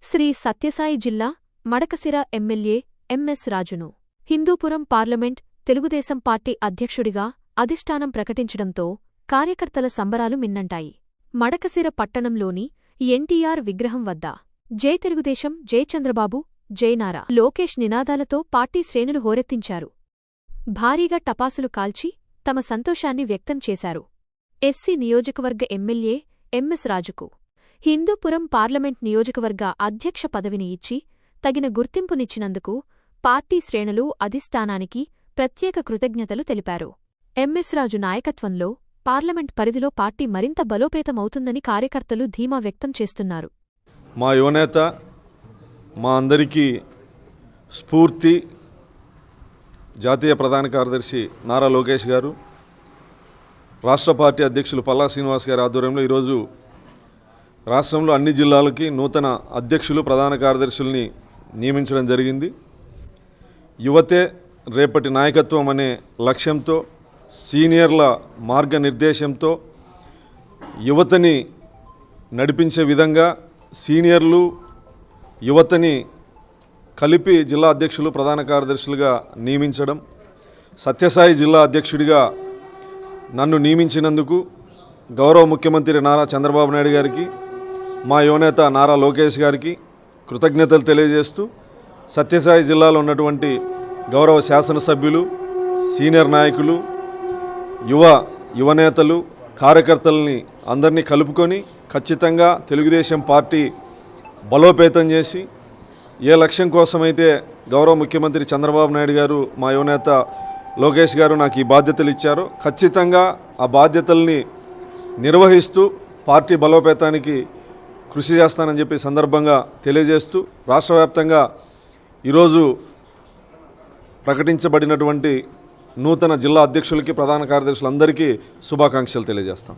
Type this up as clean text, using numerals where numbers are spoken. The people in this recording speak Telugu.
శ్రీ సత్యసాయి జిల్లా మడకశిర ఎమ్మెల్యే ఎంఎస్ రాజును హిందూపురం పార్లమెంట్ తెలుగుదేశం పార్టీ అధ్యక్షుడిగా అధిష్టానం ప్రకటించడంతో కార్యకర్తల సంబరాలు మిన్నంటాయి. మడకశిర పట్టణంలోని ఎన్టీఆర్ విగ్రహం వద్ద జై తెలుగుదేశం, జై చంద్రబాబు, జై నారా లోకేష్ నినాదాలతో పార్టీ శ్రేణులు హోరెత్తించారు. భారీగా టపాసులు కాల్చి తమ సంతోషాన్ని వ్యక్తం చేశారు. ఎస్సీ నియోజకవర్గ ఎమ్మెల్యే ఎంఎస్ రాజుకు హిందూపురం పార్లమెంట్ నియోజకవర్గ అధ్యక్ష పదవిని ఇచ్చి తగిన గుర్తింపునిచ్చినందుకు పార్టీ శ్రేణులు అధిష్టానానికి ప్రత్యేక కృతజ్ఞతలు తెలిపారు. ఎంఎస్ రాజు నాయకత్వంలో పార్లమెంట్ పరిధిలో పార్టీ మరింత బలోపేతమవుతుందని కార్యకర్తలు ధీమా వ్యక్తం చేస్తున్నారు. మా యువనేత, మా అందరికీ స్ఫూర్తి, జాతీయ ప్రధాన కార్యదర్శి నారా లోకేష్ గారు, రాష్ట్ర పార్టీ అధ్యక్షులు పల్లా శ్రీనివాస్ గారి ఆధ్వర్యంలో ఈరోజు రాష్ట్రంలో అన్ని జిల్లాలకి నూతన అధ్యక్షులు, ప్రధాన కార్యదర్శుల్ని నియమించడం జరిగింది. యువతే రేపటి నాయకత్వం అనే లక్ష్యంతో, సీనియర్ల మార్గనిర్దేశంతో యువతని నడిపించే విధంగా సీనియర్లు యువతని కలిపి జిల్లా అధ్యక్షులు, ప్రధాన కార్యదర్శులుగా నియమించడం, సత్యసాయి జిల్లా అధ్యక్షుడిగా నన్ను నియమించినందుకు గౌరవ ముఖ్యమంత్రి నారా చంద్రబాబు నాయుడు గారికి, మా యువనేత నారా లోకేష్ గారికి కృతజ్ఞతలు తెలియజేస్తూ, సత్యసాయి జిల్లాలో ఉన్నటువంటి గౌరవ శాసనసభ్యులు, సీనియర్ నాయకులు, యువనేతలు, కార్యకర్తల్ని అందరినీ కలుపుకొని ఖచ్చితంగా తెలుగుదేశం పార్టీ బలోపేతం చేసి, ఏ లక్ష్యం కోసమైతే గౌరవ ముఖ్యమంత్రి చంద్రబాబు నాయుడు గారు, మా యువనేత లోకేష్ గారు నాకు ఈ బాధ్యతలు ఇచ్చారో ఖచ్చితంగా ఆ బాధ్యతల్ని నిర్వహిస్తూ పార్టీ బలోపేతానికి కృషి చేస్తానని చెప్పి సందర్భంగా తెలియజేస్తూ, రాష్ట్ర వ్యాప్తంగా ఈరోజు ప్రకటించబడినటువంటి నూతన జిల్లా అధ్యక్షులకి, ప్రధాన కార్యదర్శులందరికీ శుభాకాంక్షలు తెలియజేస్తాం.